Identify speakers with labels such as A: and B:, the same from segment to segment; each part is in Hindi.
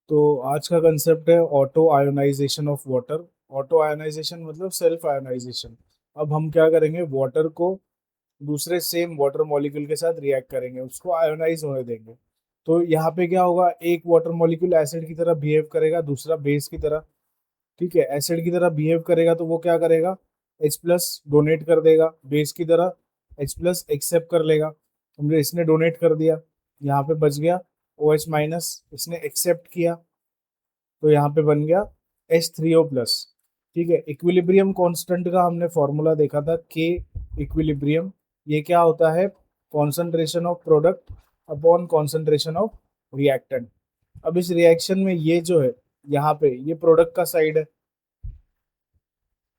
A: तो आज का कंसेप्ट है auto ionization of water. Auto ionization मतलब सेल्फ आयोनाइजेशन। अब हम क्या करेंगे, वाटर को दूसरे सेम वाटर मॉलिक्यूल के साथ रिएक्ट करेंगे, उसको आयोनाइज होने देंगे। तो यहाँ पे क्या होगा, एक वाटर मॉलिक्यूल एसिड की तरह बिहेव करेगा, दूसरा बेस की तरह। ठीक है, एसिड की तरह बिहेव करेगा तो वो क्या करेगा, H प्लस डोनेट कर देगा, बेस की तरह H प्लस एक्सेप्ट कर लेगा। हमने इसने डोनेट कर दिया, यहाँ पे बच गया OH माइनस, इसने एक्सेप्ट किया तो यहाँ पे बन गया H3O प्लस। ठीक है, इक्विलिब्रियम कांस्टेंट का हमने फॉर्मूला देखा था, K इक्विलिब्रियम। ये क्या होता है, concentration of product upon concentration of reactant. अब इस रिएक्शन में ये जो है, यहाँ पे ये प्रोडक्ट का साइड है।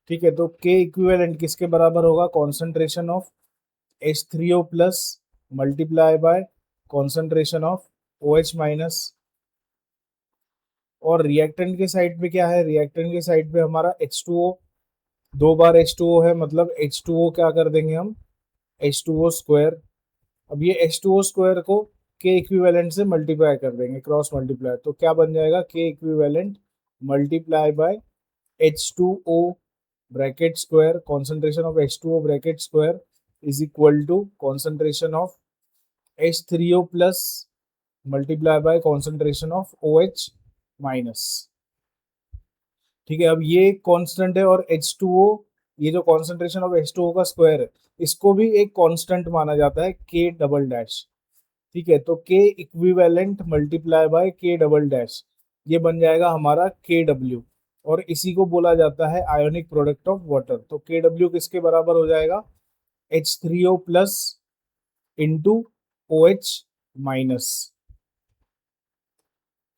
A: ठीक है, तो K इक्विवेलेंट किसके बराबर होगा, concentration of H3O plus multiply by concentration of OH minus. और रिएक्टेंट के साइड पे क्या है, रिएक्टेंट के साइड पे हमारा H2O, दो बार H2O है, मतलब H2O क्या कर देंगे हम, H2O स्क्वायर। अब ये H2O स्क्वायर को K इक्विवेलेंट से मल्टीप्लाई कर देंगे, क्रॉस मल्टीप्लाई, तो क्या बन जाएगा, K equivalent multiply by H2O bracket square, concentration of H2O bracket square is equal to concentration of H3O plus multiply by concentration of OH minus. ठीक है, अब ये कांस्टेंट है और H2O, ये जो कॉन्सेंट्रेशन ऑफ H2O का स्क्वायर है, इसको भी एक कांस्टेंट माना जाता है, K डबल डैश। ठीक है, तो K equivalent multiply bye K double dash, ये बन जाएगा हमारा KW। और इसी को बोला जाता है आयोनिक प्रोडक्ट ऑफ वाटर। तो KW किसके बराबर हो जाएगा, H3O plus into OH minus.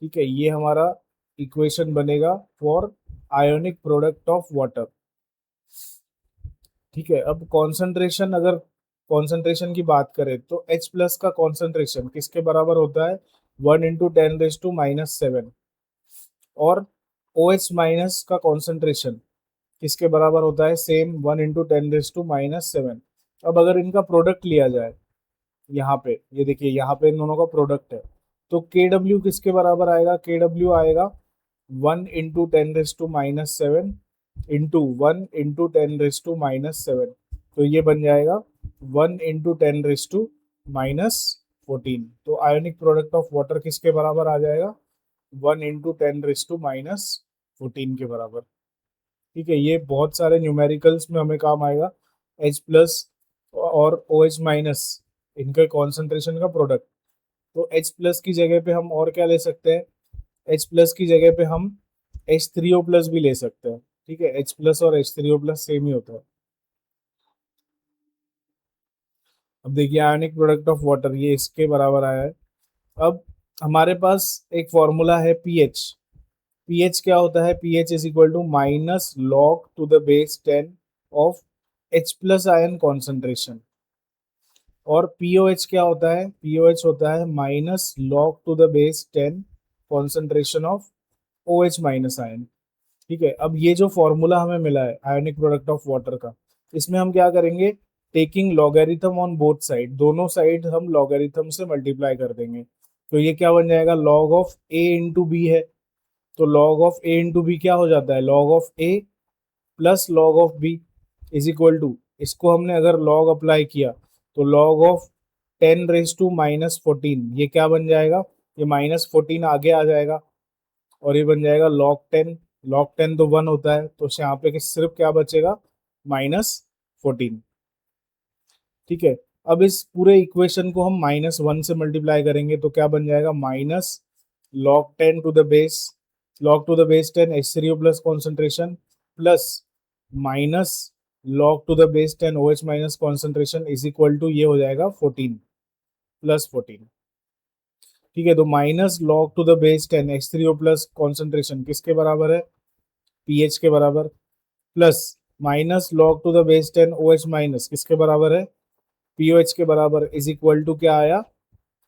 A: ठीक है, ये हमारा इक्वेशन बनेगा for ionic product of water. ठीक है, अब कॉन्सेंट्रेशन, अगर कॉन्सेंट्रेशन की बात करें तो H प्लस का कॉन्सेंट्रेशन किसके बराबर होता है, 1 × 10⁻⁷। और OH माइनस का कॉन्सेंट्रेशन किसके बराबर होता है, सेम 1 × 10⁻⁷। अब अगर इनका प्रोडक्ट लिया जाए, यहाँ पे ये देखिए, यहाँ पे इन दोनों का प्रोडक्ट है, तो KW किसके बराबर आएगा, KW आएगा 1 × 10⁻⁷ इंटू 1 × 10⁻⁷। तो ये बन जाएगा 1 × 10⁻⁴। तो आयोनिक प्रोडक्ट ऑफ वाटर किसके बराबर आ जाएगा, 1 × 10⁻⁴ के बराबर। ठीक है, ये बहुत सारे न्यूमेरिकल्स में हमें काम आएगा। H प्लस और OH माइनस, इनके कॉन्सेंट्रेशन का प्रोडक्ट। तो H प्लस की जगह पे हम और क्या ले सकते हैं, H प्लस की जगह पे हम H3O प्लस भी ले सकते हैं। ठीक है, H प्लस और H3O प्लस सेम ही होता है। अब देखिए, आयोनिक प्रोडक्ट ऑफ वाटर ये इसके बराबर आया है। अब हमारे पास एक फॉर्मूला है पीएच। पीएच क्या होता है, pH is equal to minus log to the base 10 of H plus ion concentration. और पीओएच क्या होता है, पीओएच होता है minus log to the base 10 concentration of OH minus ion. ठीक है, अब ये जो फॉर्मूला हमें मिला है आयोनिक प्रोडक्ट ऑफ वाटर का, इसमें हम क्या करेंगे, taking logarithm on both side, दोनों साइड हम लॉगरिथम से मल्टीप्लाई कर देंगे। तो ये क्या बन जाएगा, log of A into B है, तो log of A into B क्या हो जाता है, log of A plus log of B is equal to, इसको हमने अगर लॉग अप्लाई किया तो लॉग ऑफ 10⁻⁴, ये क्या बन जाएगा, ये -14 आगे आ जाएगा और ये बन जाएगा log 10। log 10 तो 1 होता है, तो यहाँ पे सिर्फ क्या बचेगा, -14। ठीक है, अब इस पूरे इक्वेशन को हम -1 से मल्टीप्लाई करेंगे तो क्या बन जाएगा, minus log to the base 10 H3O plus concentration plus minus log to the base 10 OH minus concentration is equal to, ये हो जाएगा 14 प्लस 14। ठीक है, तो minus log to the base 10 H3O plus concentration किसके बराबर है, पीएच के बराबर, plus minus log to the base 10 OH minus किसके बराबर है, पीओएच के बराबर, इज इक्वल टू क्या आया,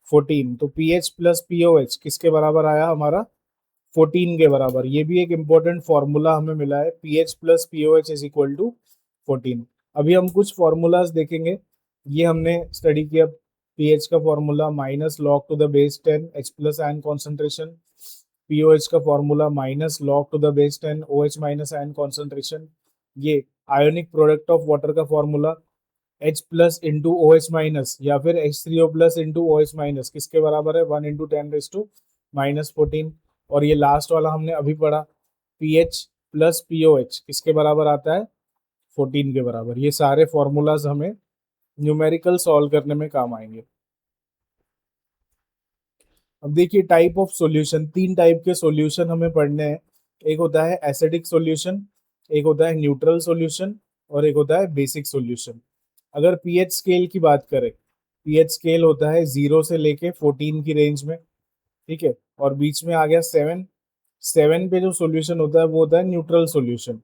A: 14। तो पीएच प्लस पीओएच किसके बराबर आया हमारा, 14 के बराबर। ये भी एक इंपॉर्टेंट फॉर्मूला हमें मिला है, pH plus pOH is equal to 14। अभी हम कुछ फॉर्मूलाज देखेंगे, ये हमने स्टडी किया। पीएच का formula minus log to the base 10 H plus ion concentration, pOH का formula minus log to the base 10 OH minus ion concentration, ये आयोनिक प्रोडक्ट ऑफ वाटर का formula H plus into O H minus या फिर H3O plus into O H minus किसके बराबर है, 1 इंटू 10⁻⁻14। और ये लास्ट वाला हमने अभी पढ़ा, P H plus P O H किसके बराबर आता है, 14 के बराबर। ये सारे फॉर्मूलाज हमें न्यूमेरिकल सॉल्व करने में काम आएंगे। अब देखिए टाइप ऑफ सॉल्यूशन, तीन टाइप के सॉल्यूशन हमें पढ़ने हैं। एक होता है एसिडिक सॉल्यूशन, एक होता है न्यूट्रल सॉल्यूशन और एक होता है बेसिक सॉल्यूशन। अगर पीएच स्केल की बात करें, पीएच स्केल होता है 0 से लेके 14 की रेंज में, ठीक है, और बीच में आ गया 7। 7 पे जो सॉल्यूशन होता है वो होता है न्यूट्रल सॉल्यूशन,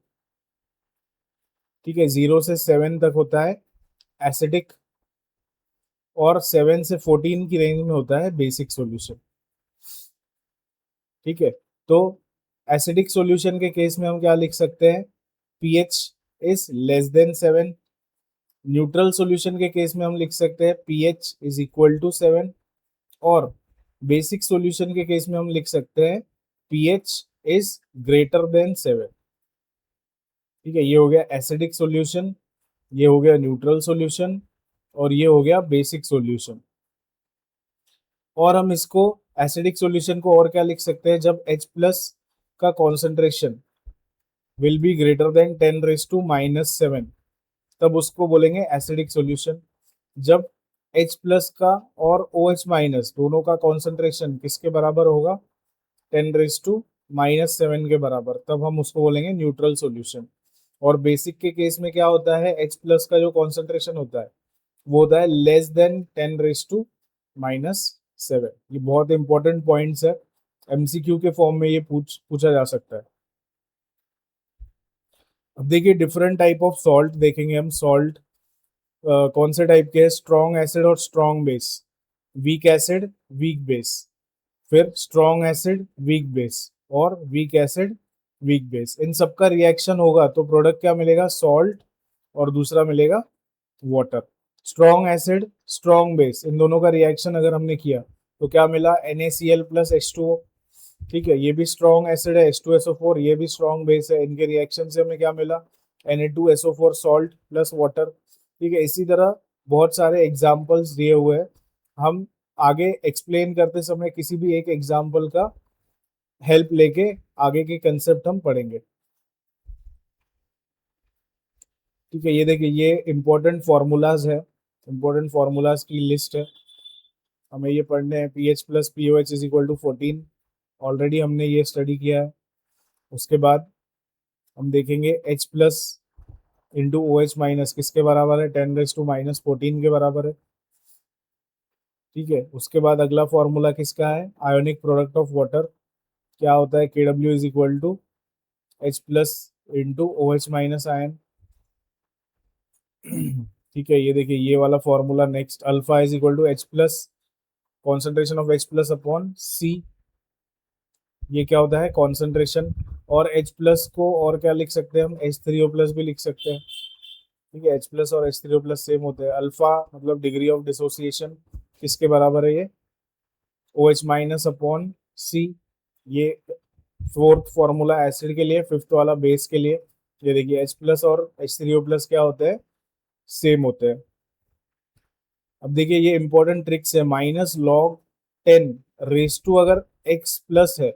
A: ठीक है। 0 से 7 तक होता है एसिडिक और 7 से 14 की रेंज में होता है बेसिक सॉल्यूशन, ठीक है। तो एसिडिक सॉल्यूशन के केस में हम क्या लिख सकते हैं, pH is less than 7। Neutral solution के केस में हम लिख सकते हैं pH इज इक्वल टू 7। और बेसिक सॉल्यूशन के केस में हम लिख सकते हैं pH इज ग्रेटर देन 7, ठीक है। ये हो गया एसिडिक सॉल्यूशन, ये हो गया न्यूट्रल सॉल्यूशन और ये हो गया बेसिक सॉल्यूशन। और हम इसको एसिडिक सॉल्यूशन को और क्या लिख सकते हैं, जब H प्लस का concentration will be greater than 10⁻⁻7 तब उसको बोलेंगे एसिडिक सॉल्यूशन। जब H प्लस का और OH माइनस दोनों का कॉन्सेंट्रेशन किसके बराबर होगा, 10⁻⁻7 के बराबर, तब हम उसको बोलेंगे न्यूट्रल सॉल्यूशन। और बेसिक के केस में क्या होता है, H प्लस का जो कॉन्सेंट्रेशन होता है वो होता है लेस देन 10⁻⁻7। ये बहुत इंपॉर्टेंट पॉइंट्स है, एमसीक्यू के फॉर्म में ये पूछा जा सकता है। अब देखिए डिफरेंट टाइप ऑफ सॉल्ट देखेंगे हम। सॉल्ट कौन से टाइप के हैं, स्ट्रॉन्ग एसिड और strong base, weak acid weak base, फिर स्ट्रॉन्ग एसिड वीक बेस और वीक एसिड वीक बेस। इन सबका रिएक्शन होगा तो प्रोडक्ट क्या मिलेगा, सॉल्ट, और दूसरा मिलेगा water. Strong acid strong base, इन दोनों का रिएक्शन अगर हमने किया तो क्या मिला, NaCl प्लस H2O, ठीक है। ये भी स्ट्रॉन्ग एसिड है, H2SO4, ये भी स्ट्रॉन्ग बेस है। इनके रिएक्शन से हमें क्या मिला, Na2SO4 सॉल्ट प्लस वाटर, ठीक है। इसी तरह बहुत सारे एग्जाम्पल्स दिए हुए हैं, हम आगे एक्सप्लेन करते समय किसी भी एक एग्जाम्पल का हेल्प लेके आगे के कंसेप्ट हम पढ़ेंगे, ठीक है। ये देखिए ये इंपॉर्टेंट फार्मूलाज है, इंपॉर्टेंट फार्मूलाज की लिस्ट है, हमें ये पढ़ने हैं। PH plus pOH is equal to 14, already हमने ये स्टडी किया है। उसके बाद हम देखेंगे H plus into O H minus किसके बराबर है, 10⁻⁻14 के बराबर है, ठीक है। उसके बाद अगला फॉर्मूला किसका है, आयोनिक प्रोडक्ट ऑफ वाटर, क्या होता है, KW is equal to H plus into O H minus ion, ठीक है। ये देखिए ये वाला formula next, alpha is equal to H plus concentration of H plus upon C, ये क्या होता है, कॉन्सेंट्रेशन। और H प्लस को और क्या लिख सकते हैं हम, H3O प्लस भी लिख सकते हैं, ठीक है। H प्लस और H3O प्लस सेम होते हैं। अल्फा मतलब डिग्री ऑफ डिसोसिएशन किसके बराबर है, ये OH माइनस अपॉन C। ये फोर्थ फॉर्मूला एसिड के लिए, फिफ्थ वाला बेस के लिए। ये देखिए H प्लस और H3O प्लस क्या होते हैं, सेम होते हैं। अब देखिए ये इंपॉर्टेंट ट्रिक्स है, -log 10 अगर x प्लस है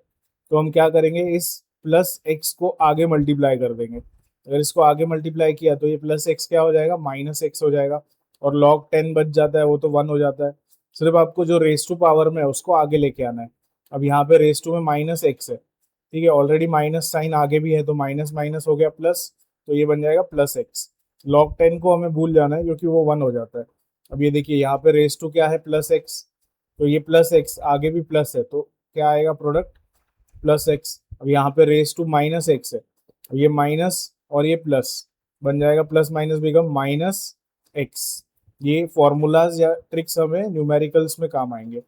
A: तो हम क्या करेंगे, इस प्लस x को आगे मल्टीप्लाई कर देंगे। अगर इसको आगे मल्टीप्लाई किया तो ये प्लस x क्या हो जाएगा, -x हो जाएगा, और log 10 बच जाता है, वो तो 1 हो जाता है। सिर्फ आपको जो रेस टू पावर में है उसको आगे लेके आना है। अब यहाँ पे रेस टू में -x है, ठीक है, ऑलरेडी माइनस साइन आगे भी है तो माइनस माइनस हो गया प्लस, तो ये बन जाएगा +x। log 10 को हमें भूल जाना है क्योंकि वो 1 हो जाता है। अब ये देखिए यहाँ पे रेस टू क्या है, +x, तो ये +x आगे भी प्लस है तो क्या आएगा प्रोडक्ट, +x। अब यहाँ पे रेस टू -x है, अब ये माइनस और ये प्लस बन जाएगा, प्लस माइनस बिकम -x। ये फॉर्मूलाज या ट्रिक्स हमें न्यूमेरिकल्स में काम आएंगे।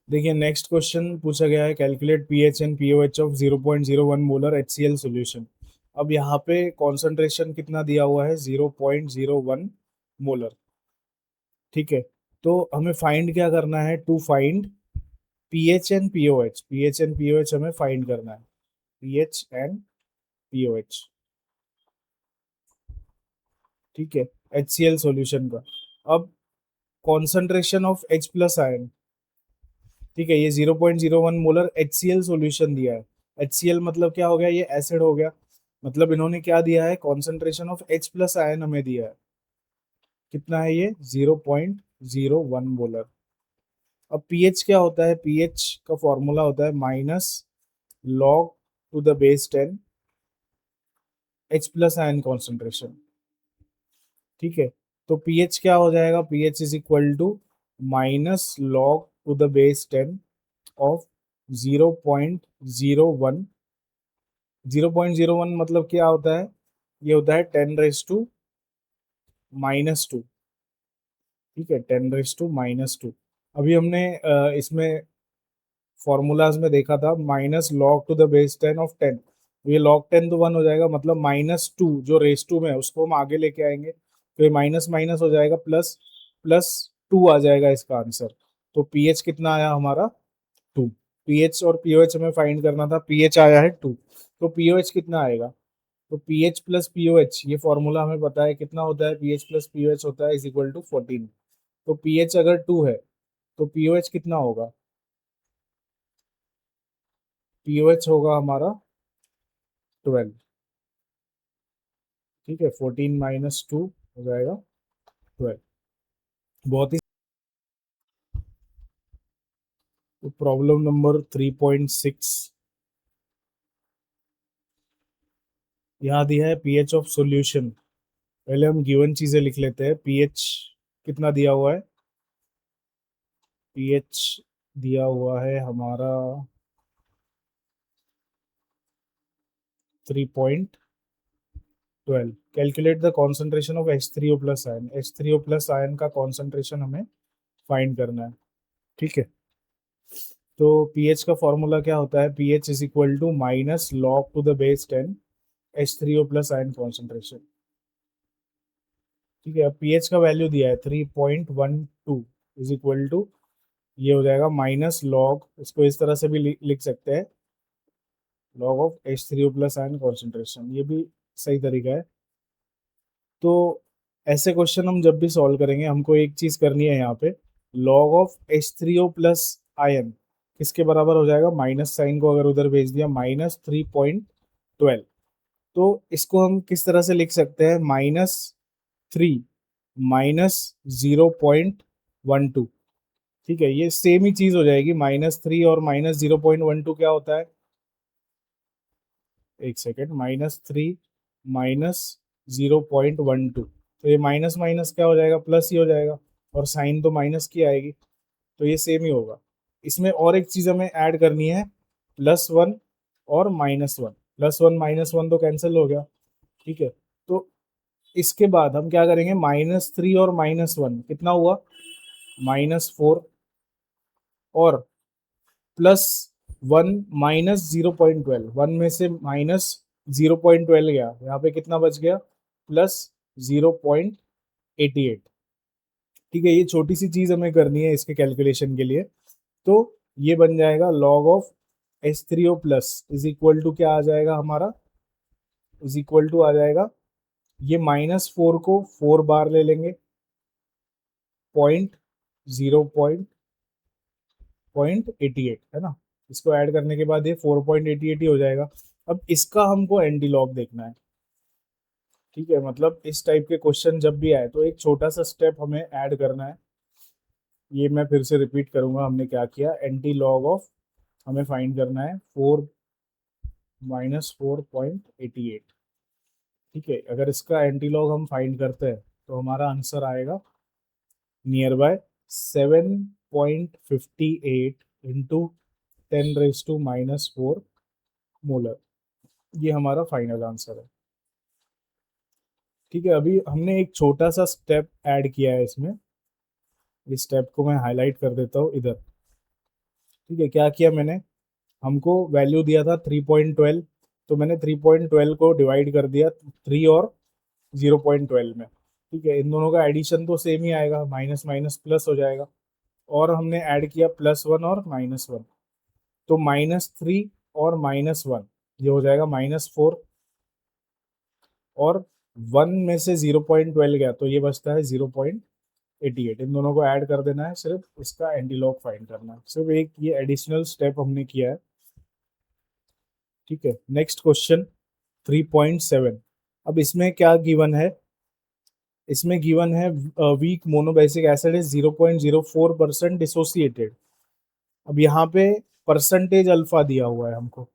A: देखिए नेक्स्ट क्वेश्चन पूछा गया है, calculate pH and pOH of 0.01 molar HCl solution. अब यहाँ पे कॉन्सेंट्रेशन कितना दिया हुआ है, 0.01 मोलर, ठीक है, तो हमें फाइंड क्या करना है, to find pH and pOH, pH and pOH हमें फाइंड करना है, पीएच एंड पीओएच। ठीक है, HCl सॉल्यूशन का। अब concentration of H plus ion, ठीक है, ये 0.01 मोलर HCl सॉल्यूशन दिया है। HCl मतलब क्या हो गया, ये एसिड हो गया। मतलब इन्होंने क्या दिया है, concentration of H plus ion हमें दिया है। कितना है ये, 0.01 मोलर। अब पीएच क्या होता है, पीएच का फॉर्मूला होता है minus log to the base 10 H plus ion concentration. ठीक है, तो पीएच क्या हो जाएगा, pH is equal to minus log to the base 10 of 0.01। 0.01 मतलब क्या होता है, ये होता है 10⁻⁻²। ठीक है, 10⁻⁻²। अभी हमने इसमें फॉर्मूलाज में देखा था minus log to the base 10 of 10, ये लॉग 10 तो 1 हो जाएगा, मतलब -2 जो रेस टू में है उसको हम आगे लेके आएंगे, तो ये माइनस माइनस हो जाएगा, प्लस प्लस 2 आ जाएगा इसका आंसर। तो पीएच कितना आया हमारा, 2। पीएच और पीओएच हमें फाइंड करना था, पीएच आया है 2, तो पीओएच कितना आएगा, तो पीएच प्लस पीओएच, ये फॉर्मूला हमें पता है कितना होता है, पीएच प्लस पीओएच होता है इज इक्वल टू 14। तो पीएच अगर 2 है तो पीओएच कितना होगा, पीओएच होगा हमारा 12। ठीक है, 14 - 2 हो जाएगा 12। बहुत ही। तो प्रॉब्लम नंबर 3.6, यहाँ दिया है पीएच ऑफ सॉल्यूशन। पहले हम गिवन चीजें लिख लेते हैं, पीएच कितना दिया हुआ है, पीएच दिया हुआ है हमारा 3.12। Calculate the concentration of H3O plus ion, H3O plus ion का कॉन्सेंट्रेशन हमें फाइंड करना है। ठीक है, तो पीएच का फॉर्मूला क्या होता है, pH is equal to minus log to the base 10 H3O plus ion concentration. ठीक है, अब पीएच का वैल्यू दिया है 3.12 इज इक्वल टू, ये हो जाएगा माइनस लॉग, इसको इस तरह से भी लिख सकते हैं, log of H3O plus ion concentration, ये भी सही तरीका है। तो ऐसे क्वेश्चन हम जब भी सॉल्व करेंगे हमको एक चीज करनी है यहाँ पे, log of H3O plus ion किसके बराबर हो जाएगा, माइनस साइन को अगर उधर भेज दिया, -3.12। तो इसको हम किस तरह से लिख सकते हैं, -3 -0.12। ठीक है, ये सेम ही चीज हो जाएगी, -3 और -0.12 क्या होता है, एक सेकेंड, -3 -0.12, तो ये माइनस माइनस क्या हो जाएगा, प्लस ही हो जाएगा, और साइन तो माइनस की आएगी, तो ये सेम ही होगा। इसमें और एक चीज हमें ऐड करनी है, +1 और -1, +1 -1 तो कैंसिल हो गया। ठीक है, तो इसके बाद हम क्या करेंगे, -3 और -1 कितना हुआ, -4, और +1 -0.12, 1 में से -0.12 गया, यहाँ पे कितना बच गया, +0.88। ठीक है, ये छोटी सी चीज हमें करनी है इसके कैलकुलेशन के लिए। तो ये बन जाएगा log of H3O plus is equal to क्या आ जाएगा हमारा, इज इक्वल टू आ जाएगा, ये -4 को 4 बार ले लेंगे, पॉइंट 0.88 है ना, इसको ऐड करने के बाद ये 4.88 ही हो जाएगा। अब इसका हमको एंटी लॉग देखना है। ठीक है, मतलब इस टाइप के क्वेश्चन जब भी आए तो एक छोटा सा स्टेप हमें ऐड करना है। ये मैं फिर से रिपीट करूंगा, हमने क्या किया, एंटी लॉग ऑफ हमें फाइंड करना है 4 -4.88। ठीक है, अगर इसका एंटी लॉग हम फाइंड करते हैं तो हमारा आंसर आएगा नियर बाय 7.58 इंटू 10⁻⁻4 मोलर, ये हमारा फाइनल आंसर है। ठीक है, अभी हमने एक छोटा सा स्टेप ऐड किया है इसमें, इस स्टेप को मैं हाईलाइट कर देता हूँ इधर। ठीक है, क्या किया मैंने, हमको वैल्यू दिया था 3.12, तो मैंने 3.12 को डिवाइड कर दिया 3 और 0.12 में। ठीक है, इन दोनों का एडिशन तो सेम ही आएगा, माइनस माइनस प्लस हो जाएगा, और हमने ऐड किया +1 और -1, तो -3 और -1 ये हो जाएगा -4, और 1 में से 0.12 गया तो ये बचता है 0.88। इन दोनों को ऐड कर देना है, सिर्फ इसका एंटीलॉग फाइंड करना है, सिर्फ एक ये एडिशनल स्टेप हमने किया है। ठीक है, नेक्स्ट क्वेश्चन 3.7। अब इसमें क्या गिवन है, इसमें गिवन है weak monobasic acid is 0.04% dissociated. अब यहाँ पे परसेंटेज अल्फा दिया हुआ है हमको।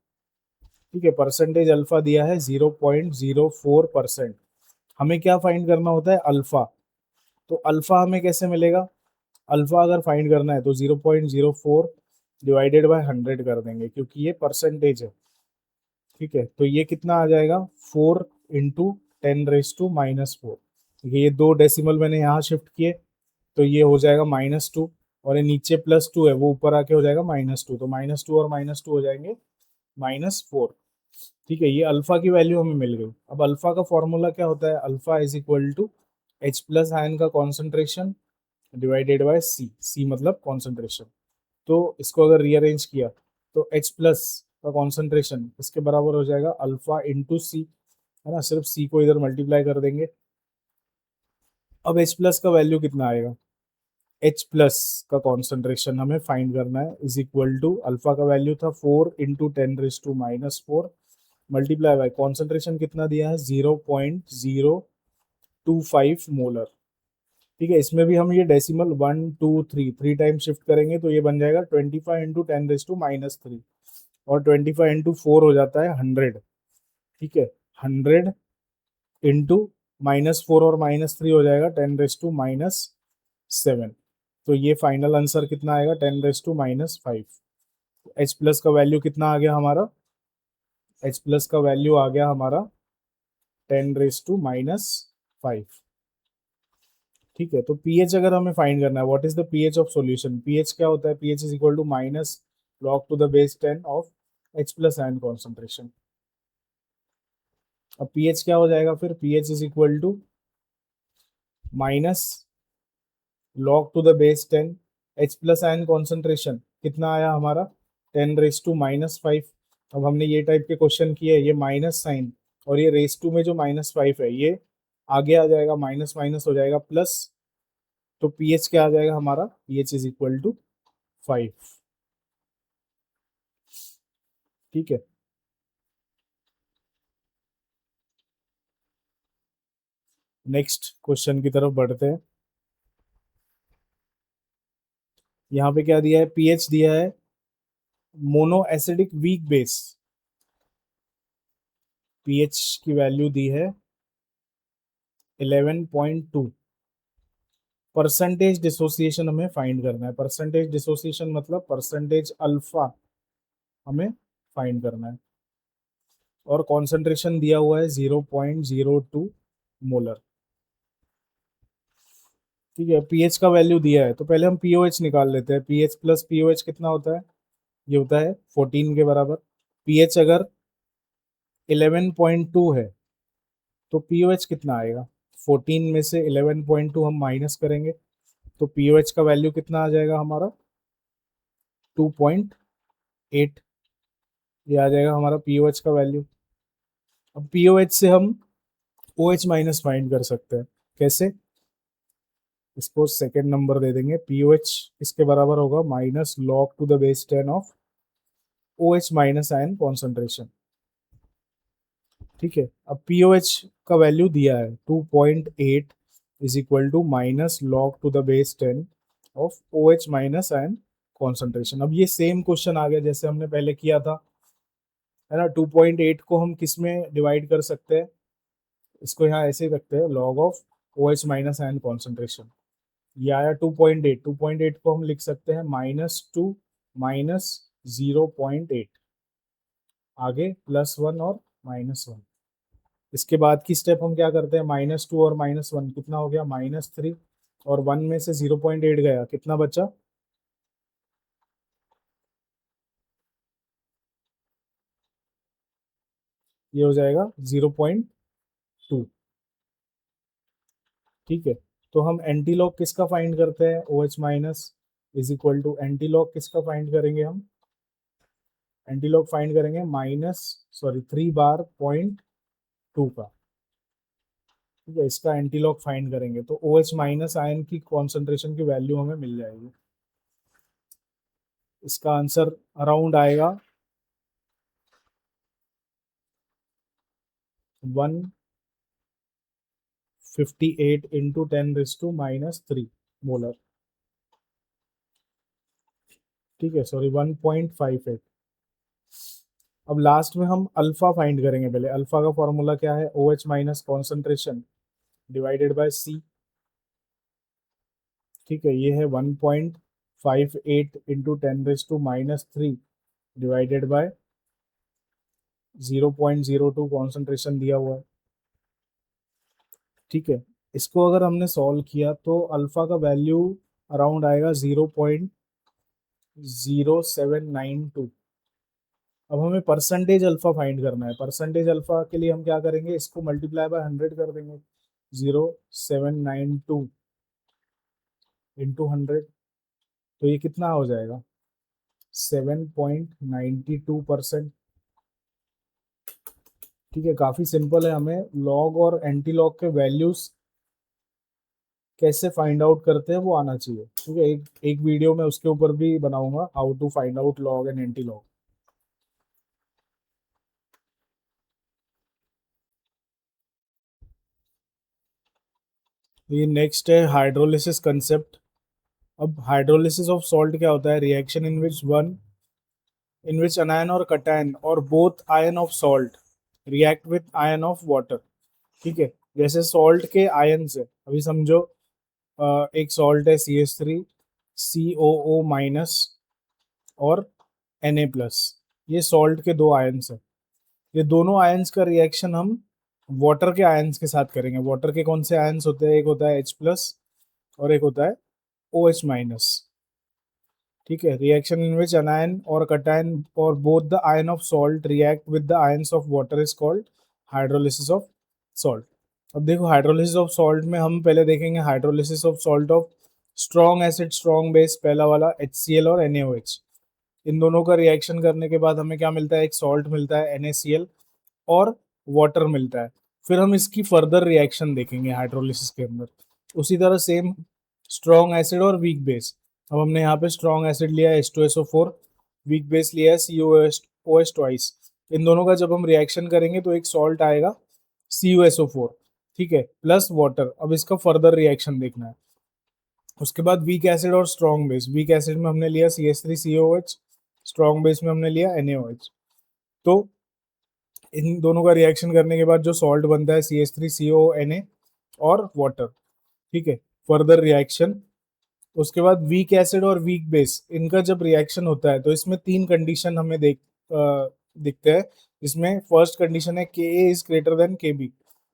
A: ठीक है, परसेंटेज अल्फा दिया है 0.04%। हमें क्या फाइंड करना होता है, अल्फा। तो अल्फा हमें कैसे मिलेगा, अल्फा अगर फाइंड करना है तो 0.04 डिवाइडेड बाय 100 कर देंगे, क्योंकि ये परसेंटेज है। ठीक है, तो ये कितना आ जाएगा, 4 × 10⁻⁻⁴। ये दो डेसिमल मैंने यहाँ शिफ्ट किए, तो ये हो जाएगा -2, और ये नीचे +2 है, वो ऊपर आके हो जाएगा -2, तो -2 और -2 हो जाएंगे -4। ठीक है, ये अल्फा की वैल्यू हमें मिल गई। अब अल्फा का फॉर्मूला क्या होता है, alpha is equal to H plus ion का कॉन्सेंट्रेशन डिवाइडेड बाय सी मतलब कॉन्सेंट्रेशन। तो इसको अगर रीअरेंज किया तो H प्लस का कॉन्सेंट्रेशन इसके बराबर हो जाएगा अल्फा इंटू सी, है ना, सिर्फ सी को इधर मल्टीप्लाई कर देंगे। अब H प्लस का वैल्यू कितना आएगा, H प्लस का कॉन्सेंट्रेशन हमें फाइंड करना है, इज इक्वल टू अल्फा का वैल्यू था 4 × 10⁻⁻⁴ मल्टीप्लाई बाय कॉन्सेंट्रेशन कितना दिया है, 0.025 मोलर। ठीक है, इसमें भी हम ये डेसिमल 1 2 3 टाइम शिफ्ट करेंगे, तो ये बन जाएगा 25 × 10⁻³ और 25 × 4 हो जाता है 100। ठीक है, 100 इंटू -4 और -3 हो जाएगा 10⁻⁻7। तो ये फाइनल आंसर कितना आएगा, 10⁻⁻5। H प्लस का वैल्यू कितना आ गया हमारा, H प्लस का वैल्यू आ गया हमारा 10⁻⁻5। ठीक है, तो pH अगर हमें फाइंड करना है, what is the pH of solution, pH क्या होता है, pH is equal to -log⁻10 of H plus ion concentration. अब pH क्या हो जाएगा फिर, pH is equal to -log⁻10 H plus ion concentration कितना आया हमारा, 10⁻⁻5। अब हमने ये टाइप के क्वेश्चन किए, ये माइनस साइन और ये रेस टू में जो -5 है ये आगे आ जाएगा, माइनस माइनस हो जाएगा प्लस, तो pH क्या आ जाएगा हमारा, pH इज इक्वल टू 5। ठीक है, नेक्स्ट क्वेश्चन की तरफ बढ़ते हैं। यहाँ पे क्या दिया है, pH दिया है mono acidic weak base, pH की वैल्यू दी है 11.2। परसेंटेज डिसोसिएशन हमें फाइंड करना है, परसेंटेज डिसोसिएशन मतलब परसेंटेज अल्फा हमें फाइंड करना है, और कॉन्सेंट्रेशन दिया हुआ है 0.02 मोलर। ठीक है, पीएच का वैल्यू दिया है, तो पहले हम पीओएच निकाल लेते हैं। पीएच प्लस पीओएच कितना होता है, ये होता है 14 के बराबर। पीएच अगर 11.2 है तो पीओएच कितना आएगा, 14 में से 11.2 हम माइनस करेंगे, तो पीओएच का वैल्यू कितना आ जाएगा हमारा 2.8। ये आ जाएगा हमारा पीओएच का वैल्यू। अब पीओएच से हम ओ एच माइनस फाइंड कर सकते हैं, कैसे, इसको सेकेंड नंबर दे देंगे। पीओएच इसके बराबर होगा -log⁻10 of O H minus ion concentration. ठीक है, अब पीओएच का वैल्यू दिया है 2.8 is equal to -log⁻10 of O H minus ion concentration. अब ये सेम क्वेश्चन आ गया जैसे हमने पहले किया था, है ना। 2.8 को हम किस में डिवाइड कर सकते हैं, इसको यहाँ ऐसे ही रखते हैं, log of O H minus ion concentration. ये आया 2.8, 2.8 को हम लिख सकते हैं -2 -0.8, आगे +1 और -1। इसके बाद की स्टेप हम क्या करते हैं, -2 और -1 कितना हो गया, -3, और 1 में से 0.8 गया, कितना बचा, ये हो जाएगा 0.2। ठीक है, तो हम एंटी लॉग किसका फाइंड करते हैं, OH minus is equal to anti log किसका फाइंड करेंगे हम, एंटी लॉग फाइंड करेंगे सॉरी 3 बार 0.2 का। ठीक है, इसका एंटी लॉग फाइंड करेंगे तो OH माइनस आयन की कॉन्सेंट्रेशन की वैल्यू हमें मिल जाएगी। इसका आंसर अराउंड आएगा 158 इंटू 10⁻³ मोलर। ठीक है, सॉरी 1.58। अब लास्ट में हम अल्फा फाइंड करेंगे। पहले अल्फा का फॉर्मूला क्या है, OH minus concentration divided bye C। ठीक है, ये है 1.58 इंटू 10⁻³ डिवाइडेड बाय 0.02 कॉन्सेंट्रेशन दिया हुआ है। ठीक है, इसको अगर हमने सॉल्व किया तो अल्फा का वैल्यू अराउंड आएगा 0.0792। अब हमें परसेंटेज अल्फा फाइंड करना है। परसेंटेज अल्फा के लिए हम क्या करेंगे, इसको मल्टीप्लाई बाय 100 कर देंगे। 0792 इंटू 100, तो ये कितना हो जाएगा, 7.92%। ठीक है, काफी सिंपल है। हमें लॉग और एंटी लॉग के वैल्यूज कैसे फाइंड आउट करते हैं वो आना चाहिए। ठीक है, एक वीडियो में उसके ऊपर भी बनाऊंगा, how to find out log and anti log. ये नेक्स्ट है हाइड्रोलिसिस कंसेप्ट। अब हाइड्रोलिसिस ऑफ सॉल्ट क्या होता है, रिएक्शन इन विच अनायन और कटायन और both ion of salt react with ion of water. ठीक है, जैसे सॉल्ट के आयन से, अभी समझो एक सॉल्ट है CH3 COO माइनस और Na+, ये सॉल्ट के दो आयन्स है। ये दोनों आयन्स का रिएक्शन हम वाटर के आयन्स के साथ करेंगे। वाटर के कौन से आयन्स होते हैं, एक होता है H+ और एक होता है OH-। ठीक है, रिएक्शन इन विच अनायन और कटायन और both the ion of salt react with the ions of water is called hydrolysis of salt. अब देखो, हाइड्रोलिसिस ऑफ सॉल्ट में हम पहले देखेंगे hydrolysis of salt of strong acid strong base, पहला वाला HCl और NaOH। इन दोनों का रिएक्शन करने के बाद हमें क्या मिलता है, एक सॉल्ट मिलता है NaCl और वाटर मिलता है। फिर हम इसकी फर्दर रिएक्शन देखेंगे हाइड्रोलिसिस के अंदर। उसी तरह सेम स्ट्रॉन्ग एसिड और वीक बेस। अब हमने यहाँ पे स्ट्रॉन्ग एसिड लिया है H2SO4, वीक बेस लिया है CuOH ट्वाइस। इन दोनों का जब हम रिएक्शन करेंगे तो एक सॉल्ट आएगा CuSO4, ठीक है, प्लस वाटर। अब इसका फर्दर रिएक्शन देखना है। उसके बाद वीक एसिड और स्ट्रॉन्ग बेस, वीक एसिड में हमने लिया CH3COOH, स्ट्रॉन्ग बेस में हमने लिया NaOH। तो इन दोनों का रिएक्शन करने के बाद जो सॉल्ट बनता है CH3CONa और वाटर। ठीक है, फर्दर रिएक्शन। उसके बाद वीक एसिड और वीक बेस, इनका जब रिएक्शन होता है तो इसमें 3 कंडीशन हमें दिखते हैं। इसमें फर्स्ट कंडीशन है Ka is greater than Kb।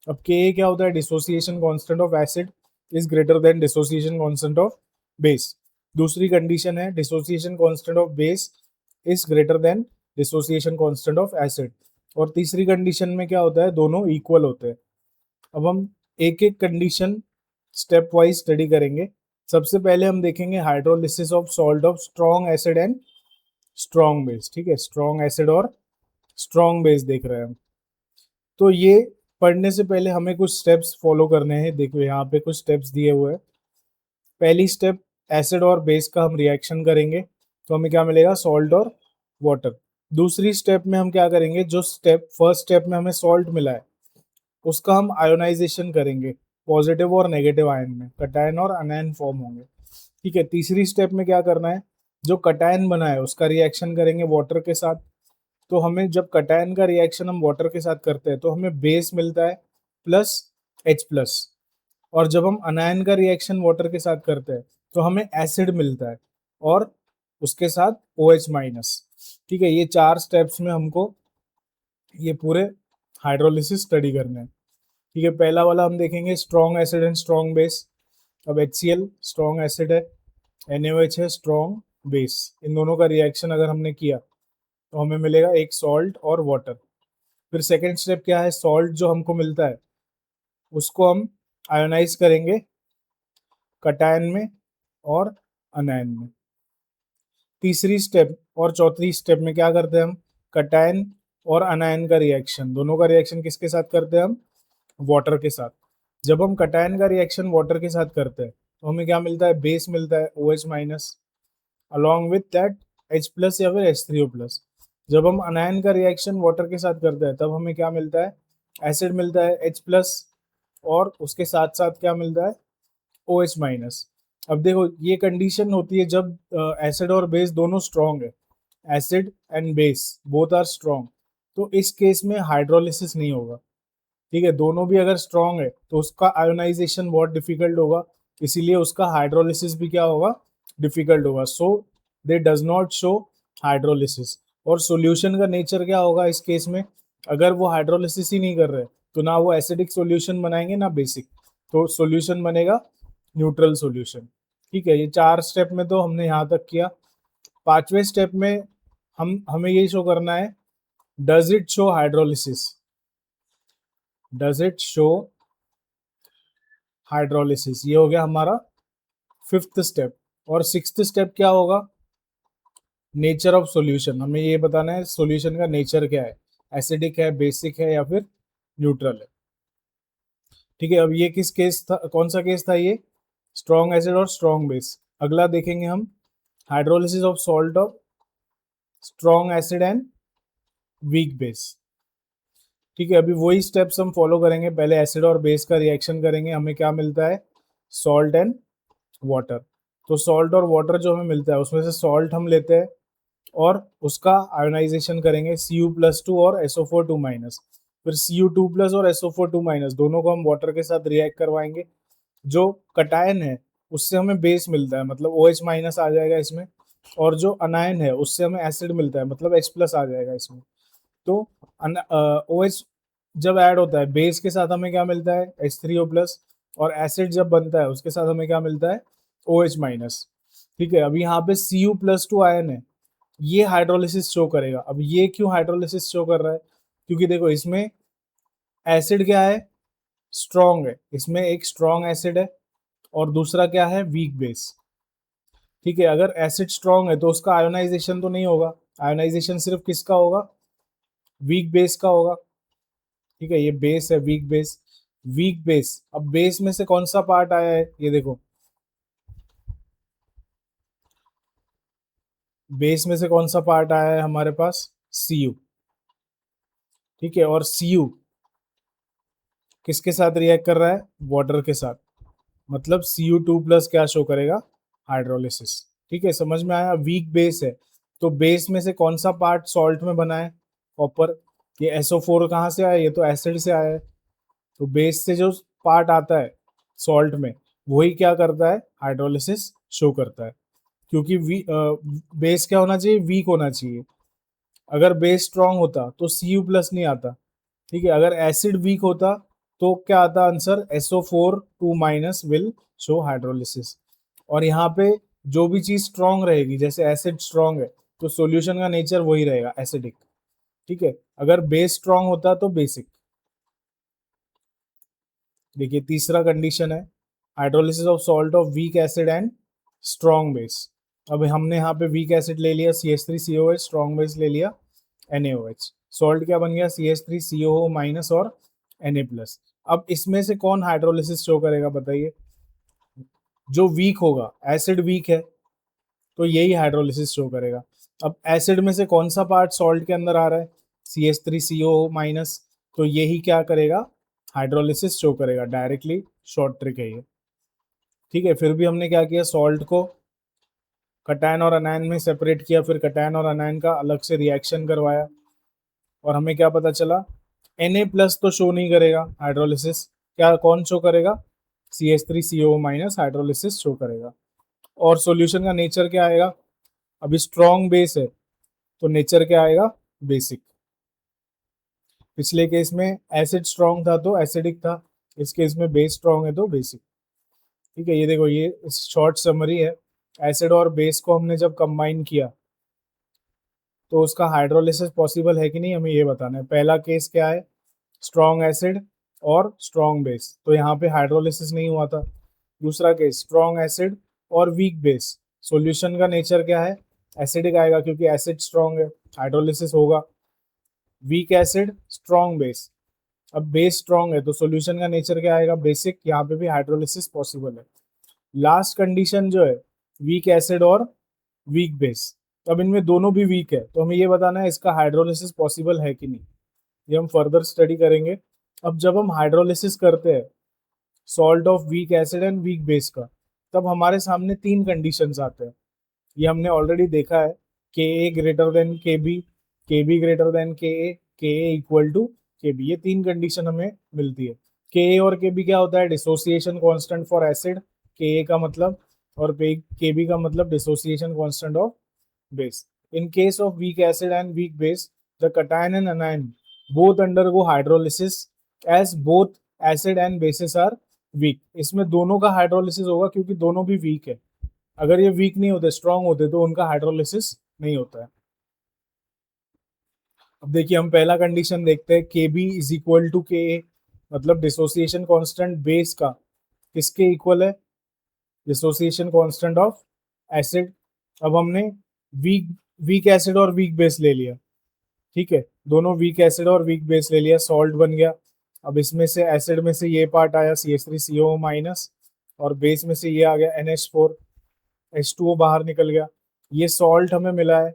A: अब Ka क्या होता है, dissociation constant of acid is greater than dissociation constant of base. दूसरी कंडीशन है dissociation constant of base is greater than dissociation constant of acid. और तीसरी कंडीशन में क्या होता है, दोनों इक्वल होते हैं। अब हम एक एक कंडीशन स्टेप वाइज स्टडी करेंगे। सबसे पहले हम देखेंगे hydrolysis of salt of strong acid and strong base. ठीक है, स्ट्रॉन्ग एसिड और स्ट्रॉन्ग बेस देख रहे हैं हम। तो ये पढ़ने से पहले हमें कुछ स्टेप्स फॉलो करने हैं। देखो यहाँ पे कुछ स्टेप्स दिए हुए हैं। पहली स्टेप, एसिड और बेस का हम रिएक्शन करेंगे तो हमें क्या मिलेगा, सॉल्ट और वाटर। दूसरी स्टेप में हम क्या करेंगे, जो स्टेप फर्स्ट स्टेप में हमें सॉल्ट मिला है उसका हम आयोनाइजेशन करेंगे, पॉजिटिव और नेगेटिव आयन में कटायन और अनायन फॉर्म होंगे। ठीक है, तीसरी स्टेप में क्या करना है, जो कटायन बना है उसका रिएक्शन करेंगे वाटर के साथ। तो हमें जब कटायन का रिएक्शन हम वाटर के साथ करते हैं तो हमें बेस मिलता है प्लस H+। और जब हम अनायन का रिएक्शन वाटर के साथ करते हैं तो हमें एसिड मिलता है और उसके साथ OH-। ठीक है, ये 4 स्टेप्स में हमको ये पूरे हाइड्रोलिसिस स्टडी करना है। ठीक है, पहला वाला हम देखेंगे strong acid and strong base. अब HCl स्ट्रॉन्ग एसिड है, NaOH है स्ट्रॉन्ग बेस। इन दोनों का रिएक्शन अगर हमने किया तो हमें मिलेगा एक सॉल्ट और वाटर। फिर सेकेंड स्टेप क्या है, सॉल्ट जो हमको मिलता है उसको हम आयोनाइज करेंगे कटायन में और अनायन में। तीसरी स्टेप और चौथी स्टेप में क्या करते हैं हम, कटायन और अनायन का रिएक्शन, दोनों का रिएक्शन किसके साथ करते हैं हम, वाटर के साथ। जब हम कटायन का रिएक्शन वाटर के साथ करते हैं तो हमें क्या मिलता है, बेस मिलता है OH minus along with that H plus या फिर H3O प्लस। जब हम अनायन का रिएक्शन वाटर के साथ करते हैं तब हमें क्या मिलता है, एसिड मिलता है H प्लस और उसके साथ साथ क्या मिलता है, OH माइनस। अब देखो ये कंडीशन होती है जब एसिड और बेस दोनों स्ट्रॉन्ग है, acid and base both are strong, तो इस केस में हाइड्रोलिसिस नहीं होगा। ठीक है, दोनों भी अगर स्ट्रॉन्ग है तो उसका आयोनाइजेशन बहुत डिफिकल्ट होगा, इसीलिए उसका हाइड्रोलिसिस भी क्या होगा, डिफिकल्ट होगा। So they does not show hydrolysis. और सॉल्यूशन का नेचर क्या होगा इस केस में, अगर वो हाइड्रोलिसिस ही नहीं कर रहे तो ना वो एसिडिक सॉल्यूशन बनाएंगे ना बेसिक, तो सॉल्यूशन बनेगा न्यूट्रल सॉल्यूशन। ठीक है, ये 4 स्टेप में तो हमने यहाँ तक किया। 5वें स्टेप में हमें ये शो करना है, does it show hydrolysis, does it show hydrolysis. ये हो गया हमारा 5th स्टेप। और 6th स्टेप क्या होगा, नेचर ऑफ सॉल्यूशन। हमें ये बताना है सॉल्यूशन का नेचर क्या है, एसिडिक है, बेसिक है या फिर न्यूट्रल है। ठीक है, अब ये किस केस था, कौन सा केस था ये, स्ट्रॉन्ग एसिड और स्ट्रॉन्ग बेस। अगला देखेंगे हम hydrolysis of salt of strong acid and weak base. ठीक है, अभी वही स्टेप्स हम फॉलो करेंगे, पहले एसिड और बेस का रिएक्शन करेंगे, हमें क्या मिलता है, सॉल्ट एंड वाटर। तो सॉल्ट और वाटर जो हमें मिलता है उसमें से सॉल्ट हम लेते हैं और उसका आयोनाइजेशन करेंगे Cu+2 और SO4 2-, फिर Cu2+ और SO4 2- दोनों को हम वाटर के साथ रिएक्ट करवाएंगे। जो कटायन है उससे हमें बेस मिलता है, मतलब OH- आ जाएगा इसमें, और जो अनायन है उससे हमें एसिड मिलता है, मतलब H+ आ जाएगा इसमें। तो OH जब ऐड होता है बेस के साथ हमें क्या मिलता है, H3O+, और एसिड जब बनता है उसके साथ हमें क्या मिलता है, OH-। ठीक है, अभी यहाँ पे Cu+2 आयन है, ये हाइड्रोलिसिस शो करेगा। अब ये क्यों हाइड्रोलिसिस शो कर रहा है, क्योंकि देखो इसमें एसिड क्या है, स्ट्रॉन्ग है, इसमें एक स्ट्रॉन्ग एसिड है और दूसरा क्या है, वीक बेस। ठीक है, अगर एसिड स्ट्रॉन्ग है तो उसका आयोनाइजेशन तो नहीं होगा, आयोनाइजेशन सिर्फ किसका होगा, वीक बेस का होगा। ठीक है, ये बेस है, वीक बेस, वीक बेस। अब बेस में से कौन सा पार्ट आया है, ये देखो बेस में से कौन सा पार्ट आया है हमारे पास, Cu। ठीक है, और Cu किसके साथ रिएक्ट कर रहा है, वाटर के साथ, मतलब Cu2+ क्या शो करेगा, हाइड्रोलिसिस। ठीक है, समझ में आया, वीक बेस है तो बेस में से कौन सा पार्ट सॉल्ट में बना है, कॉपर। ये SO4 कहाँ से आया, ये तो एसिड से आया है, तो बेस से जो पार्ट आता है सॉल्ट में वही क्या करता है, हाइड्रोलिसिस शो करता है। क्योंकि बेस क्या होना चाहिए, वीक होना चाहिए। अगर बेस स्ट्रांग होता तो Cu+ नहीं आता। ठीक है, अगर एसिड वीक होता तो क्या आता answer, SO4 2- will show hydrolysis. और यहाँ पे जो भी चीज स्ट्रांग रहेगी, जैसे एसिड स्ट्रांग है तो सॉल्यूशन का नेचर वही रहेगा, एसिडिक। ठीक है, अगर बेस स्ट्रांग होता तो बेसिक। देखिए तीसरा कंडीशन है, hydrolysis of salt of weak acid and strong base. अब हमने यहाँ पे वीक एसिड ले लिया CH3COH, स्ट्रॉन्ग बेस ले लिया NaOH, सॉल्ट क्या बन गया, CH3COO- और Na+। अब इसमें से कौन हाइड्रोलिसिस शो करेगा बताइए, जो वीक होगा, एसिड वीक है तो यही हाइड्रोलिसिस शो करेगा। अब एसिड में से कौन सा पार्ट सॉल्ट के अंदर आ रहा है, CH3COO-, तो यही क्या करेगा, हाइड्रोलिसिस शो करेगा डायरेक्टली। शॉर्ट ट्रिक है ये। ठीक है, फिर भी हमने क्या किया, सॉल्ट को कटायन और अनायन में सेपरेट किया, फिर कटायन और अनायन का अलग से रिएक्शन करवाया, और हमें क्या पता चला, Na+ तो शो नहीं करेगा हाइड्रोलिसिस, क्या कौन शो करेगा, CH3COO- हाइड्रोलिसिस शो करेगा। और सॉल्यूशन का नेचर क्या आएगा, अभी स्ट्रॉन्ग बेस है तो नेचर क्या आएगा, बेसिक। पिछले केस में एसिड स्ट्रॉन्ग था तो एसिडिक था, इस केस में बेस स्ट्रॉन्ग है तो बेसिक। ठीक है, ये देखो ये शॉर्ट समरी है, एसिड और बेस को हमने जब कंबाइन किया तो उसका हाइड्रोलिसिस पॉसिबल है कि नहीं, हमें ये बताना है। पहला केस क्या है, स्ट्रॉन्ग एसिड और स्ट्रॉन्ग बेस, तो यहाँ पे हाइड्रोलिसिस नहीं हुआ था। दूसरा केस स्ट्रॉन्ग एसिड और वीक बेस, सॉल्यूशन का नेचर क्या है, एसिडिक आएगा क्योंकि एसिड स्ट्रॉन्ग है, हाइड्रोलिसिस होगा। वीक एसिड स्ट्रॉन्ग बेस, अब बेस स्ट्रॉन्ग है तो सॉल्यूशन का नेचर क्या आएगा, बेसिक, यहाँ पे भी हाइड्रोलिसिस पॉसिबल है। लास्ट कंडीशन जो है वीक एसिड और वीक बेस, अब इनमें दोनों भी वीक है तो हमें ये बताना है इसका हाइड्रोलिसिस पॉसिबल है कि नहीं, ये हम फर्दर स्टडी करेंगे। अब जब हम हाइड्रोलिसिस करते हैं salt of weak acid and weak base का, तब हमारे सामने तीन कंडीशंस आते हैं, ये हमने ऑलरेडी देखा है, के ए ग्रेटर देन के बी ग्रेटर देन के ए इक्वल टू के बी, ये तीन कंडीशन हमें मिलती है। के ए और के बी क्या होता है, डिसोसिएशन कांस्टेंट फॉर एसिड, के ए का मतलब, और के बी का मतलब dissociation constant of base. In case of weak acid and weak base, the cation and anion both undergo hydrolysis as both acid and bases are weak. इसमें दोनों का हाइड्रोलिसिस होगा क्योंकि दोनों भी वीक है, अगर ये वीक नहीं होते स्ट्रांग होते तो उनका हाइड्रोलिसिस नहीं होता है। अब देखिए हम पहला कंडीशन देखते हैं, के बी इज इक्वल टू के ए, मतलब डिसोसिएशन कांस्टेंट बेस का किसके इक्वल है, डिसोसिएशन कांस्टेंट ऑफ एसिड। अब हमने वीक वीक एसिड और वीक बेस ले लिया, ठीक है, दोनों वीक एसिड और वीक बेस ले लिया, सॉल्ट बन गया। अब इसमें से एसिड में से ये पार्ट आया CH3CO माइनस, और बेस में से ये आ गया NH4, H2O बाहर निकल गया, ये सॉल्ट हमें मिला है।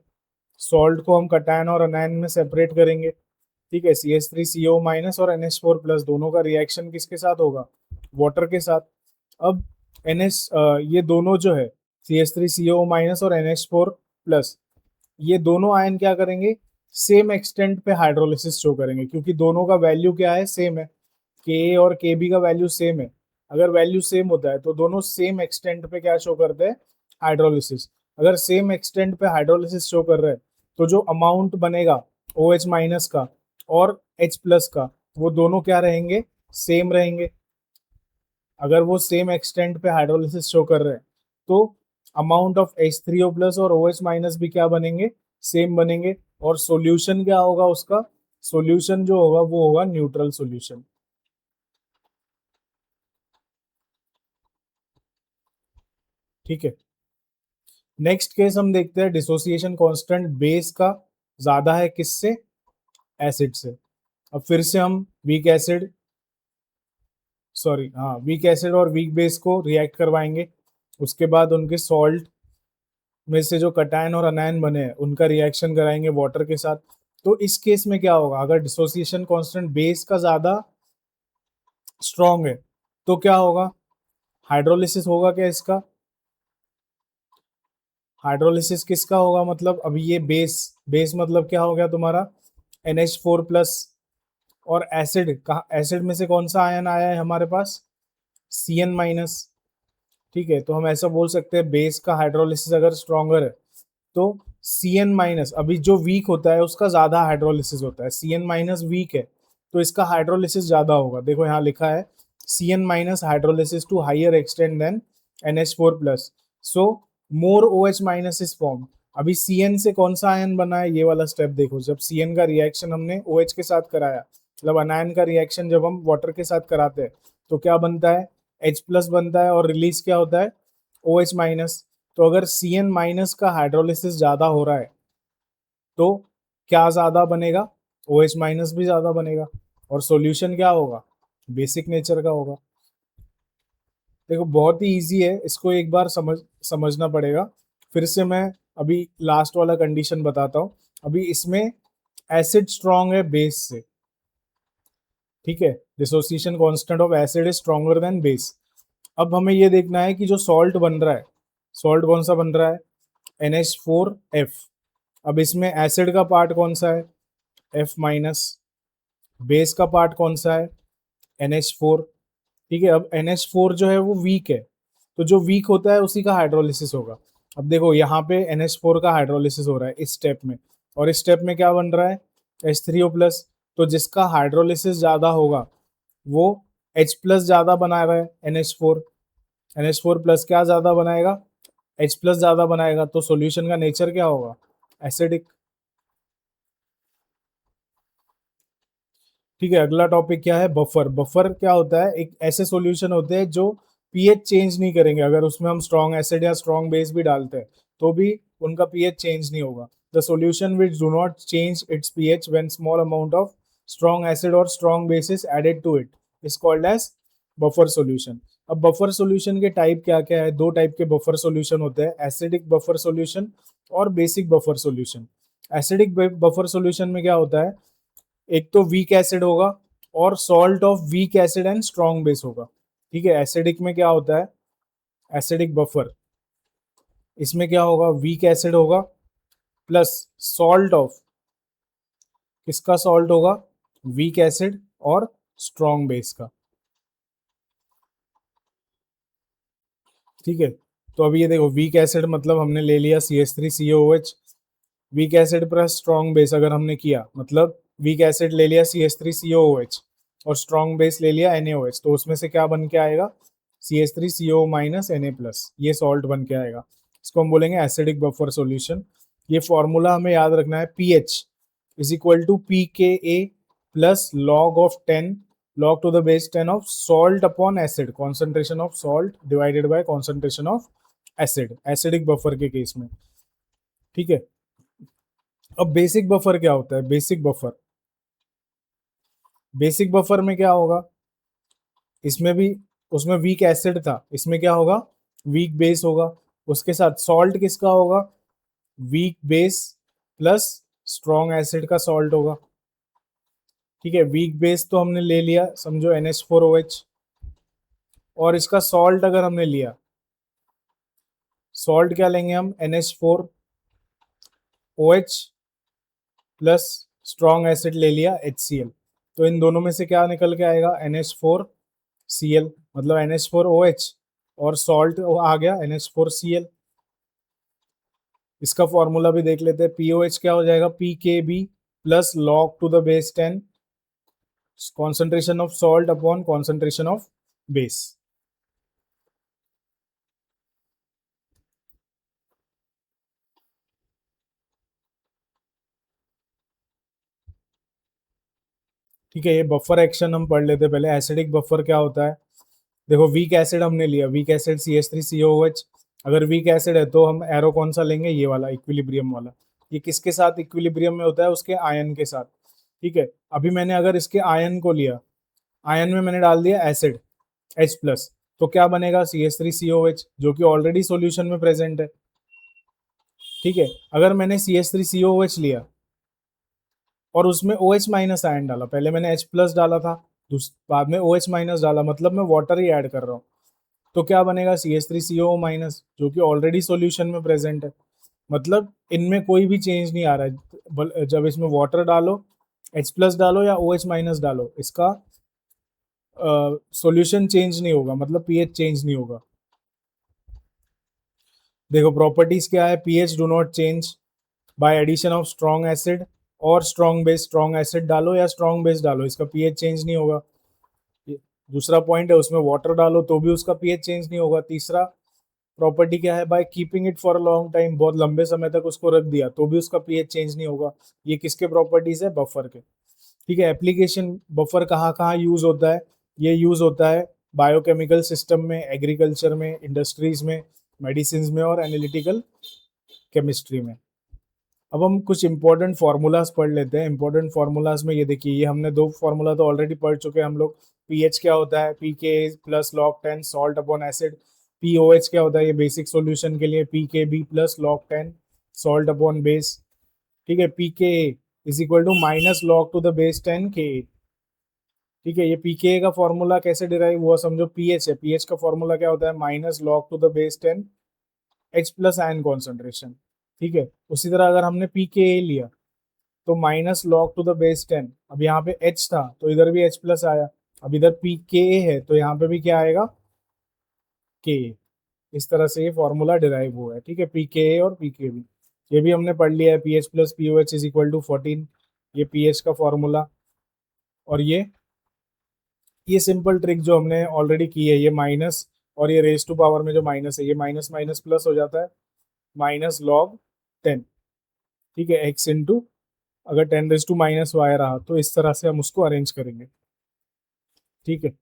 A: सॉल्ट को हम कटायन और अनायन में सेपरेट करेंगे, ठीक है, CH3CO माइनस और NH4 प्लस, दोनों का रिएक्शन किसके साथ होगा, वाटर के साथ। अब ये दोनों जो है CH3CO माइनस और NH4 प्लस, ये दोनों आयन क्या करेंगे, सेम एक्सटेंट पे हाइड्रोलिसिस शो करेंगे क्योंकि दोनों का वैल्यू क्या है, सेम है, के और के बी का वैल्यू सेम है। अगर वैल्यू सेम होता है तो दोनों सेम एक्सटेंट पे क्या शो करते हैं, हाइड्रोलिसिस। अगर सेम एक्सटेंट पे हाइड्रोलिसिस शो कर रहे हैं तो जो अमाउंट बनेगा OH माइनस का और H प्लस का, वो दोनों क्या रहेंगे, सेम रहेंगे। अगर वो सेम एक्सटेंट पे हाइड्रोलिसिस शो कर रहे हैं तो अमाउंट ऑफ H3O प्लस और OH माइनस भी क्या बनेंगे, सेम बनेंगे। और सॉल्यूशन क्या होगा उसका, सॉल्यूशन जो होगा वो होगा न्यूट्रल सॉल्यूशन, ठीक है। नेक्स्ट केस हम देखते हैं, डिसोसिएशन कांस्टेंट बेस का ज्यादा है किससे, एसिड से। अब फिर से हम वीक एसिड और वीक बेस को रिएक्ट करवाएंगे, उसके बाद उनके सॉल्ट में से जो कटायन और अनायन बने हैं उनका रिएक्शन कराएंगे वाटर के साथ। तो इस केस में क्या होगा, अगर डिसोसिएशन कांस्टेंट बेस का ज्यादा स्ट्रॉन्ग है तो क्या होगा, हाइड्रोलिसिस होगा क्या इसका, हाइड्रोलिसिस किसका होगा, मतलब अभी ये बेस, बेस मतलब क्या हो गया तुम्हारा NH4 प्लस, और एसिड कहा, एसिड में से कौन सा आयन आया है हमारे पास, CN माइनस, ठीक है। तो हम ऐसा बोल सकते हैं बेस का हाइड्रोलिसिस अगर स्ट्रॉन्गर है तो CN माइनस, अभी जो वीक होता है उसका ज्यादा हाइड्रोलिसिस होता है, CN माइनस वीक है तो इसका हाइड्रोलिसिस ज्यादा होगा। देखो यहाँ लिखा है CN minus hydrolysis to higher extent than NH4 plus, so more OH minus is form. अभी CN से कौन सा आयन बना है, ये वाला स्टेप देखो, जब CN का रिएक्शन हमने OH के साथ कराया, मतलब अनायन का रिएक्शन जब हम वाटर के साथ कराते हैं तो क्या बनता है, H प्लस बनता है और रिलीज क्या होता है, OH माइनस। तो अगर CN माइनस का हाइड्रोलिसिस ज्यादा हो रहा है तो क्या ज्यादा बनेगा, OH माइनस भी ज्यादा बनेगा, और सॉल्यूशन क्या होगा, बेसिक नेचर का होगा। देखो बहुत ही इजी है, इसको एक बार समझना पड़ेगा। फिर से मैं अभी लास्ट वाला कंडीशन बताता हूँ। अभी इसमें एसिड स्ट्रॉन्ग है बेस से, ठीक है, dissociation constant of acid is stronger than base. अब हमें ये देखना है कि जो सॉल्ट बन रहा है, सॉल्ट कौन सा बन रहा है, NH4F। अब इसमें एसिड का पार्ट कौन सा है, F माइनस, बेस का पार्ट कौन सा है, NH4, ठीक है। अब NH4 जो है वो वीक है, तो जो वीक होता है उसी का हाइड्रोलिसिस होगा। अब देखो यहाँ पे NH4 का हाइड्रोलिसिस हो रहा है इस स्टेप में, और इस स्टेप में क्या बन रहा है, H3O प्लस, तो जिसका हाइड्रोलिसिस ज्यादा होगा वो H प्लस ज्यादा बना रहा है, NH4 प्लस क्या ज्यादा बनाएगा, H प्लस ज्यादा बनाएगा, तो सॉल्यूशन का नेचर क्या होगा, एसिडिक, ठीक है, अगला टॉपिक क्या है, बफर। बफर क्या होता है, एक ऐसे सॉल्यूशन होते हैं जो पीएच चेंज नहीं करेंगे, अगर उसमें हम स्ट्रॉन्ग एसिड या स्ट्रॉन्ग बेस भी डालते हैं तो भी उनका पीएच चेंज नहीं होगा। The solution which do not change its pH when small amount of strong acid और strong base is added to it is called as buffer solution. अब बफर सॉल्यूशन के टाइप क्या क्या है, दो टाइप के बफर सॉल्यूशन होते हैं, एसिडिक बफर सॉल्यूशन और basic buffer solution. Acidic buffer solution में क्या होता है, एक तो वीक एसिड होगा और salt of weak acid and strong base होगा। ठीक है, एसिडिक में क्या होता है, एसिडिक बफर, इसमें क्या होगा, वीक एसिड होगा प्लस सॉल्ट ऑफ, किसका सॉल्ट होगा, वीक एसिड और स्ट्रॉन्ग बेस का। ठीक है, तो अभी ये देखो, वीक एसिड मतलब हमने ले लिया CH3COOH, weak acid plus strong base अगर हमने किया मतलब वीक एसिड ले लिया CH3COOH और स्ट्रॉन्ग बेस ले लिया NaOH, तो उसमें से क्या बन के आएगा, CH3CO माइनस Na प्लस, ये सॉल्ट बन के आएगा। इसको हम बोलेंगे एसिडिक बफर सॉल्यूशन। ये फॉर्मूला हमें याद रखना है, pH is equal to pKa plus log of 10 log to the base 10 of salt upon acid, concentration of salt divided by concentration of acid, acidic buffer के केस में। ठीक है, अब बेसिक बफर क्या होता है, बेसिक बफर, बेसिक बफर में क्या होगा, इसमें भी, उसमें वीक एसिड था, इसमें क्या होगा, वीक बेस होगा, उसके साथ सॉल्ट किसका होगा, weak base plus strong acid का सॉल्ट होगा। ठीक है, वीक बेस तो हमने ले लिया, समझो NH4OH, और इसका सॉल्ट अगर हमने लिया, सॉल्ट क्या लेंगे हम, NH4OH प्लस स्ट्रॉन्ग एसिड ले लिया HCl, तो इन दोनों में से क्या निकल के आएगा, NH4Cl, मतलब NH4OH और सॉल्ट आ गया NH4Cl। इसका फॉर्मूला भी देख लेते हैं, POH क्या हो जाएगा, PKB plus log to the base 10 concentration of salt upon concentration of base. ठीक है, ये बफर एक्शन हम पढ़ लेते हैं पहले। एसिडिक बफर क्या होता है, देखो वीक एसिड हमने लिया, वीक एसिड CH3COOH, अगर वीक एसिड है तो हम एरो कौन सा लेंगे, ये वाला इक्विलिब्रियम वाला। ये किसके साथ इक्विलिब्रियम में होता है, उसके आयन के साथ। ठीक है, अभी मैंने अगर इसके आयन को लिया, आयन में मैंने डाल दिया एसिड H प्लस, तो क्या बनेगा, CH3COH, जो कि ऑलरेडी सॉल्यूशन में प्रेजेंट है। ठीक है, अगर मैंने CH3COOH लिया और उसमें OH माइनस आयन डाला, पहले मैंने H प्लस डाला था, बाद में OH माइनस डाला, मतलब मैं वाटर ही ऐड कर रहा हूँ, तो क्या बनेगा, CH3CO माइनस, जो कि ऑलरेडी सॉल्यूशन में प्रेजेंट है। मतलब इनमें कोई भी चेंज नहीं आ रहा है, जब इसमें वाटर डालो, H प्लस डालो या OH माइनस डालो, इसका सॉल्यूशन चेंज नहीं होगा, मतलब पीएच चेंज नहीं होगा। देखो प्रॉपर्टीज क्या है, pH do not change by addition of strong acid और स्ट्रॉन्ग बेस, स्ट्रॉन्ग एसिड डालो या स्ट्रॉन्ग बेस डालो, इसका पीएच चेंज नहीं होगा। दूसरा पॉइंट है, उसमें वाटर डालो तो भी उसका पीएच चेंज नहीं होगा। तीसरा प्रॉपर्टी क्या है, by keeping it for a long time, बहुत लंबे समय तक उसको रख दिया तो भी उसका पीएच चेंज नहीं होगा। ये किसके प्रॉपर्टीज है, बफर के। ठीक है, एप्लीकेशन बफर कहाँ कहाँ यूज होता है, ये यूज होता है बायोकेमिकल सिस्टम में, एग्रीकल्चर में, इंडस्ट्रीज में, मेडिसिन में और एनालिटिकल केमिस्ट्री में। अब हम कुछ इंपॉर्टेंट फार्मूलाज पढ़ लेते हैं। इंपॉर्टेंट फार्मूलाज में ये देखिए, ये हमने दो फार्मूला तो ऑलरेडी पढ़ चुके हैं हम लोग। पीएच क्या होता है, pK plus log 10 salt upon acid. POH क्या होता है, ये बेसिक सॉल्यूशन के लिए, pKb plus log 10 salt upon base. ठीक है, pK is equal to minus log to the base 10 के। ठीक है, ये पीके का फॉर्मूला कैसे डिराइव हुआ, समझो पीएच है, पीएच का फॉर्मूला क्या होता है, minus log to the base 10 H plus ion concentration. ठीक है, उसी तरह अगर हमने पीके लिया तो minus log to the base 10, अब यहाँ पे H था तो इधर भी H प्लस आया, अब इधर पी के है तो यहाँ पे भी क्या आएगा, के। इस तरह से ये फॉर्मूला डिराइव हुआ है। ठीक है, पी के और पी के बी, ये भी हमने पढ़ लिया है, P H plus P O H is equal to 14, ये पी एच का फॉर्मूला। और ये सिंपल ट्रिक जो हमने ऑलरेडी की है, ये माइनस और ये रेस टू पावर में जो माइनस है, ये माइनस माइनस प्लस हो जाता है, माइनस log 10। ठीक है, एक्स इंटू अगर 10⁻⁻y रहा तो इस तरह से हम उसको अरेंज करेंगे। ठीक है।